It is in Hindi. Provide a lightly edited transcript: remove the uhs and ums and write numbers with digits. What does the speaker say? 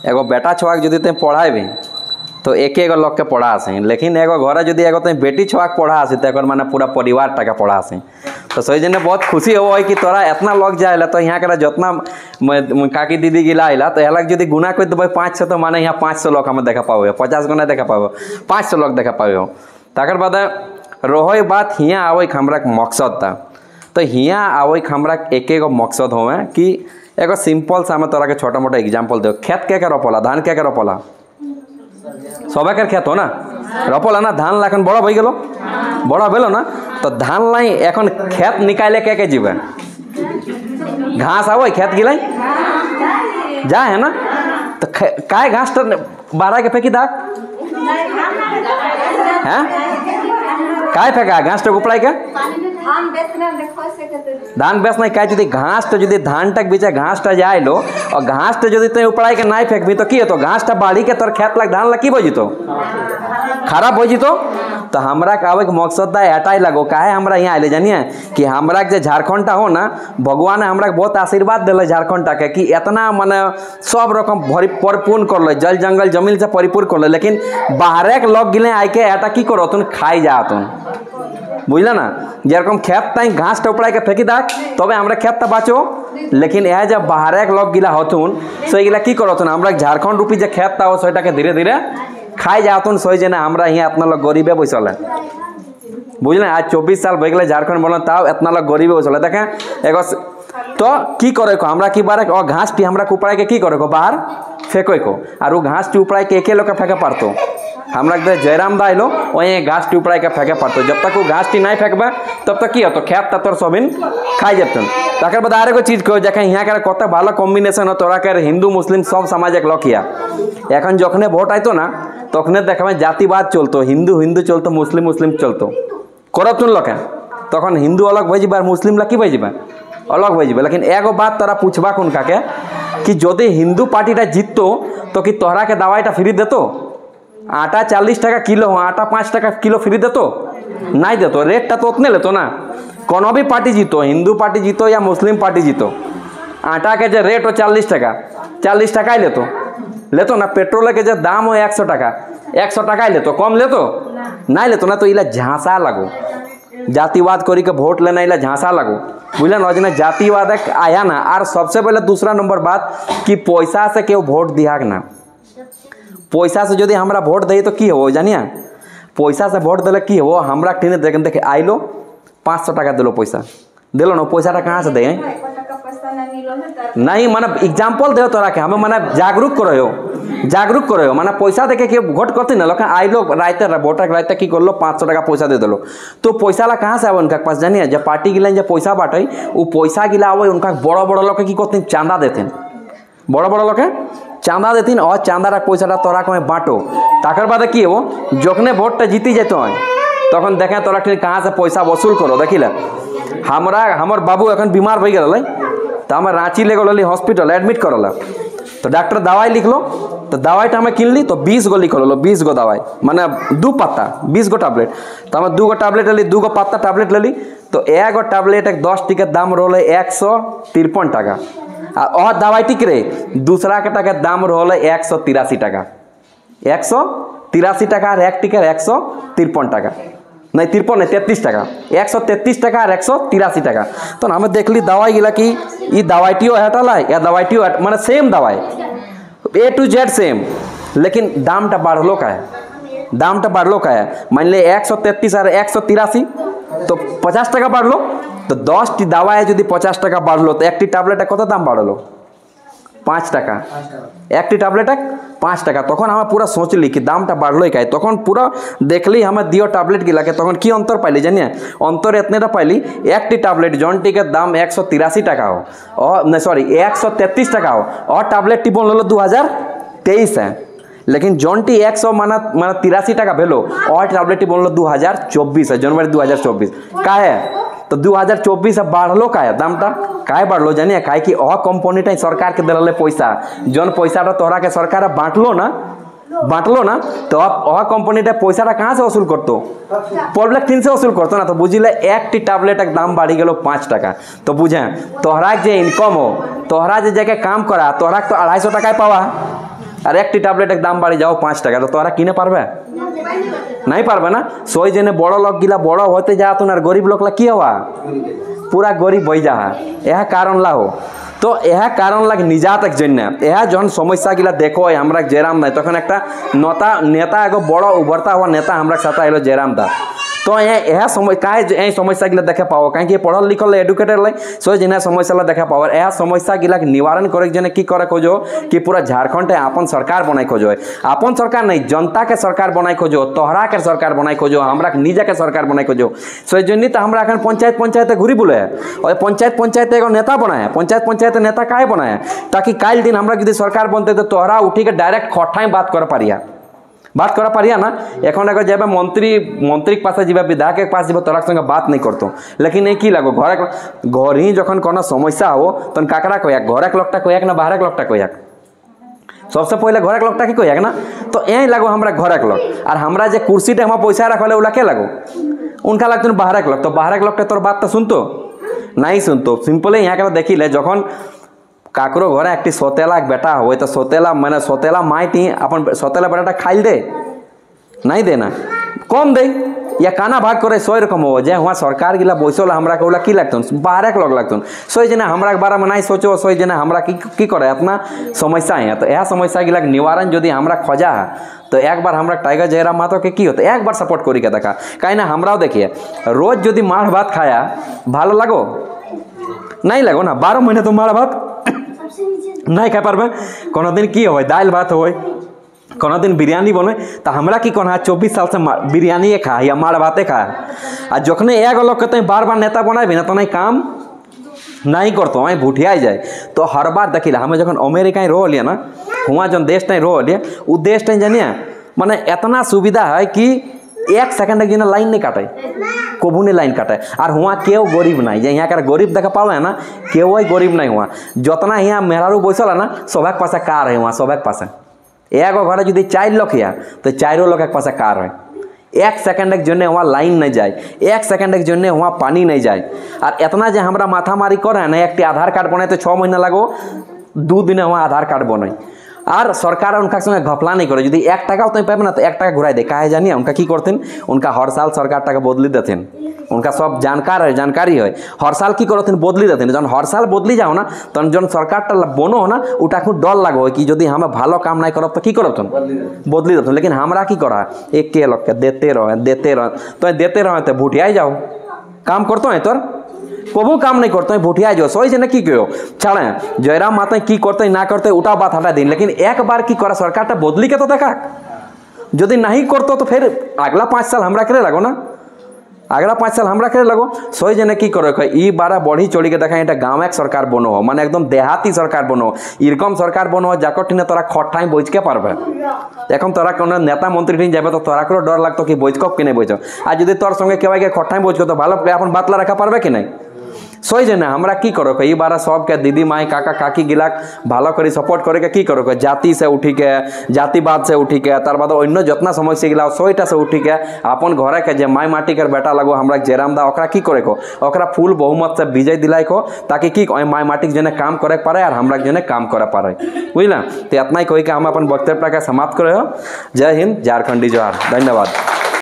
एगो बेटा छुआ के जब तुम पढ़ाबी तो एक एगो लोग के पढ़ा आसे, लेकिन एगो घर जब एगो तुम बेटी छुआ के पढ़ा आसी तो माने पूरा परिवार टाके पढ़ा आसी। तो सही जने बहुत खुशी हो कि तोरा इतना लग जाए तो यहाँ के जितना काकी दीदी गिला आइला तो यहाँ जब गुना कर देवे 500 तो माने यहाँ 500 लोग हमें देखा पाओ, 50 गो नहीं देखा पाओ, 500 लोग देखा पाओ। तकर बाद रहो बात हियाँ आवे हमरा मकसद था। तो हियाँ आवे हमरा एक एगो मकसद होवे कि एगो सिंपल सा हमें तोरा के छोटा मोटा एग्जाम्पल दो। खेत के रोपला, धान के रोपला, सबे के खेत हो ना रोपला ना, धान लाखन बड़ा भई गेलो, बड़ा भेलो ना। तो धान लाई एखन खेत निकाले के जीवे, घास आवे खेत गिलाई जा है ना। तो काय घास तो बारह के फेंकी दाग हैं, काय फेंका घास तो उपड़ाई के धान बेच नहीं क्या जो घास तो जो धान तक बीचे घास टा जाए लो और घास तो जो तुम उपड़ाई के नहीं फेंकबी तो की तो घास टा बाढ़ी के तोर खेत लग धान लग की बजी तो खराब हो जी। तो हमरा के आवे के मकसद दा एटाई लगो काहे हमरा यहाँ आइले जानिए कि हमरा के झारखंड हो ना, भगवान ने हमरा के बहुत आशीर्वाद दिले झारखंड के कि इतना माने सब रकम परिपूर्ण कर ले, जल जंगल जमीन से परिपूर्ण कर ले। लेकिन बाहर के लोग गिले आके एटा की करो तुम खाई जा तुम बुझल ना, जेरकम खेत ताई घास टपड़ा के फेंकी दाक तबे हमरा खेत तो बाँचो। लेकिन यह जब बाहर के लोग गिला होतुन सो गिला की करतुन हमरा झारखंड रूपी जो खेत था सोटा के धीरे धीरे खाई जातुन। सही जे ना हमरा यहाँ इतना लोग गरीबे बैसल है बुझल। आज 24 साल भई गए झारखंड बनल तब इतना लोग गरीबे बैसल है। देखें एगो तो की करे को हमरा की बारे और घास टी हमरा के उपड़ा के की करे को बाहर फेंको को और घास टी उपड़ा के एके लोग के फेंके पड़तो। हमरा के जयराम दा आइलो वही घास टी उपड़ा के फेंके पड़तो। जब तक वो घास टी नहीं फेंकबे तब तक की हो तो खेत तोर सबिन खाई जेतन। तकर बाद आरे को चीज कहो देखें यहाँ के कत भालो कम्बिनेशन हो तोरा के हिंदू मुस्लिम सब समाज एक लखिया। एखन जखने भोट आइतो ना तखने देखबे जातिवाद चलतो, हिंदू हिंदू चलतो, मुस्लिम मुस्लिम चलतो, करब तुन लके तखन हिंदू अलग भई जाबे मुस्लिम ला की भई जाबे अलग भई जाबे। लेकिन एगो बात तोरा पूछबा उनका के कि जदि हिंदू पार्टीटा जीततो तो कि तोहरा के दवाईटा फ्री देतो? आटा 40 टाका किलो हो, आटा 5 टाका किलो फ्री देतो? नहीं देतो, रेटटा तो उतने लेतो ना। कोनो भी पार्टी जीतो, हिंदू पार्टी जीतो या मुस्लिम पार्टी जीतो, आटा के जो रेट हो 40 टाका ही लेतो ना। पेट्रोल के जो दाम हो 100 टाका ही लेतो, कम लेतो नहीं लेतो ना। तो इला झांसा लगो जातिवाद करी के वोट लेना, इला झांसा लगो बुझल ना। जातिवाद आया ना। और सबसे पहले दूसरा नंबर बात कि पैसा से क्यों वोट दिया ना, पैसा से यदि हमरा वोट दे तो की हो जानिए, पैसा से वोट दिले की हो हमरा टीने देखे आइलो 500 टाका दिलो पैसा दिलो ना, पैसा कहाँ से दे नहीं माने एग्जाम्पल दे तोरा के हमें माने जागरूक करो माने पैसा देखे के वोट करती ना लोग आइलो रायते वोटर रायते की करलो 500 टाका पैसा दे दिलो। तो पैसा ला कहाँ से आवे उनका पास जानिए, जब पार्टी गिला जब पैसा बांटे वो पैसा गिला आवे उनका बड़ा बड़ा लोग की करते चांदा देते, बड़ा बड़ा लोग चांदा देती और चांदा पैसा तोरा के बाँटो। तकर बाद की हो जखने वोटा जीती जेतो तखन देखें तोरा कहाँ से पैसा वसूल करो। देखिले हमर बाबू एखन बीमार भई गेल तो हमें रांची ले गल हॉस्पिटल एडमिट करल तो डॉक्टर दवाई लिखलो तो दवाईटा हमें किनली तो 20 गो लिखल 20 गो दवाई माने 2 पत्ता 20 गो टैबलेट। तो हमें 2 गो टैबलेट ली 2 गो पत्ता टैबलेट ली तो एगो टैबलेट 10 टी के दाम रोल 153 टाका और दवाई टिक रे दूसरा के टाका दाम रोल 183 टाका 183 टाका और एक टिकर 153 टाका नहीं 53 नहीं 33 टाका 133 टाका और 183 टाका। तो हमें देखली दवाई गिला कि ये दवाईटियो हटल या दवाईटियो माने सेम दवाई A to Z सेम, लेकिन दामटा बढ़लो का है, दामटा बढ़लो का है। मान ले 133 और 183 तो 50 टाका बढ़लो। तो 10 टी दवाई यदि 50 टाका बढ़लो तो एक टी टैबलेट कत दाम बढ़लो 5 टाका, एक टी टैबलेट 5 टाका। तक हमें पूरा सोचली कि दामटा बढ़लो क्या, तक पूरा देखली हमें दियो टैबलेट गिला के तक की अंतर पाइली जानिए, अंतर इतने पाइली एक टी टैबलेट जौन टी के दाम 183 टाका हो और नहीं सॉरी 133 टाका हो और टैबलेट टी बोल लो 2023 है। लेकिन जौन टी 100 माना 83 टाका भेलो और टैबलेट टी बोल लो 2024 है, जनवरी 2024 का है। तो 2024 बढ़लो का है दामटा काहे बढ़लो जानिए काहे कि अ कंपनी टाई सरकार के दिले पैसा जौन पैसा तोहरा के सरकार बांटलो ना तो अ कंपनी पैसा कहाँ से वसूल करतो पब्लिक टीन से वसूल करतो ना। तो बुझिले एक टी टैबलेट दाम बढ़ी गेलो 5 टाका। तो बुझे तोहरा जे इनकम हो तोहरा जे जगह काम करा तोहरा तो 250 टाका पावा আর একটি ট্যাবলেটের দাম বাড়ি যাও 5 টাকা, তো তোরা কিনে পারবে নাই পারবে না। সই জেনে বড় লোক গিলা বড় হতে যাত আর গরিব লোকলা কি হওয়া पूरा गरीब बई जा यह कारण ला हो। तो यह कारण लाग निजात एक जन्य यह जन समस्या गिला देखो हमरा जयराम ना तक एक नेता एगो बड़ो उभरता हुआ नेता हमरा साथ आलो जयराम दा। तो यह समय कहीं समस्या गिला देखे पाओ कहीं पढ़ल लिखल एडुकेटेड लाई सो जिन्हें समस्या देखे पाओ यह समस्या गिला निवारण करे जने की करे खोजो कि पूरा झारखंड आपन सरकार बनाई खोजो आपन सरकार नहीं जनता के सरकार बनाई खोजो तोहरा के सरकार बनाई खोजो हमरा निजा के सरकार बनाई खोजो। सो जन्य तो हमरा एखन पंचायत घूरी बुले और पंचायत एगो नेता बनाए पंचायत नेता काहे बनाए ताकि काल दिन हमरा यदि सरकार बनते तो तोहरा उठी के डायरेक्ट खटाई बात कर पारिया ना। एखन अगर जब मंत्री के पास जीवा विधायक के पास जीवा तोरा संगे बात नहीं करतो लेकिन एक लगो घर ही जखन कोनो समस्या हो तन काकरा कहया घर के लोकटा कहया ना बाहर के लोकटा कहया सबसे पहले घर के लोकटा की कहया ना। तो यही लगो हमरा घर के लोग और हमरा जे कुर्सी हम पैसा रखले उला के लगो उनका लगतो बाहर के लोग। तो बाहर के लोकटा तोर बात तो सुनतो नहीं सुनतो सिंपल यहाँ के देखी ले जखन काकरो घर एक सतेला बेटा हो तो सतेला मैंने सतेला माइटी अपन सतेला बेटा खाइल दे नहीं देना कम दे या काना भाग करे सो रकम हो जे वहाँ सरकार गिला बैसल हमरा के की लगतन बाहर के लोग लगतन सोई जना हमरा के बारे में नहीं सोचो सोई जना हमरा की करे अपना समस्या है। तो यह समस्या गिला निवारण यदि हमरा खोजा तो एक बार हमरा टाइगर जयराम महतो के की होता एक बार सपोर्ट करी के देखा कहीं ना हमराও देखिए रोज यदि माड़ भात खाया भालो लगो नहीं लगो ना 12 महीने तो माड़ भात नहीं खा पारबे कोनो दिन की हो दाल भात हो कोनो दिन बिरयानी बने तो हमरा की कहना 24 साल से बिरयानी खा या माड़ भाते खा आ जखने एगो लोग कहते बार बार नेता बनाबी ना तो नहीं काम नहीं करतो वहीं भूठिया जाए। तो हर बार देखिला हमें जखन अमेरिका रह लिया ना हुआ जन देश टाइम रह लिया उ देश टाइम जानिए माने इतना सुविधा है कि 1 सेकंड के जिन्हें लाइन नहीं काटे कबू नहीं लाइन काटे और हुआ केव गरीब नहीं जे यहाँ गरीब देखा पावे ना केव गरीब नहीं हुआ जितना यहाँ मेहरारू बैसल है ना सबक पास कार है वहाँ सबक पास एगो घर यदि 4 लोग या तो 4 लोग के पास कार है 1 सेकंड के जन्य वहाँ लाइन नहीं जाए 1 सेकंड के जन्य वहाँ पानी नहीं जाए और इतना जो हमारा माथा मारी कर है ना एक आधार कार्ड बने तो 6 महीना लगो 2 दिन वहाँ आधार कार्ड बने और सरकार उनका संगे घपला नहीं करे यदि 1 टाका उतना पाबे ना तो 1 टाका घुराई दे काहे जानिए उनका की करतें उनका हर साल सरकार टाका बदली देते उनका सब जानकारी है हर साल की करतें बदली देते जन हर साल बदली जाओ ना तन जन सरकार बनो हो ना उटा खूब डर लगो कि यदि हमें भालो काम नहीं करब तो की करब बदली देते लेकिन हमरा की करा एक लोग के देते रहे तो भूटिया जाओ काम करते हैं तोर कबू काम नहीं करते भूटिया जो सही से की कहो छाड़े जयराम माता की करते ना करते उठा बात हटा दिन लेकिन एक बार की करा सरकार बदली के तो देखा यदि नहीं करतो तो फिर अगला 5 साल हमरा करे लगो ना अगला 5 साल हमरा करे लगो सही जने की करो ई बारा बढ़ी चढ़ी के देखा ये गाँव सरकार बनो हो माने एकदम देहाती सरकार बनो इरकम सरकार बनो जाकटी ने तोरा खटाई बच के पारबे এখন তোরা কোনো নেতা মন্ত্রী টিন যাবে তো তোরা করে ডর লাগতো কি বইচকপ কিনে বইছো আর যদি তোর সঙ্গে কেউ আগে খটাই বইচকো তো ভালো এখন বাতলা রাখা পারবে কি নাই सही जे ना हमरा की करो ई बार सबके दीदी माई काका काकी गिला भालो करी सपोर्ट करे के की करो जाति से उठी के जातिवाद से उठी के तार बाद अन्य जितना समस्या गिला सहीटा से उठी के अपन घरे के जे माई माटी के बेटा लगो हमरा जयराम दा ओकरा की करे को ओकरा फुल बहुमत से विजय दिलाई को ताकि की माई माटी जने काम करे पारे और हमरा जने काम करे पारे बुझला। तो इतना ही कही के हम अपन वक्तव्य के समाप्त करे। जय हिंद झारखंडी जोहार धन्यवाद।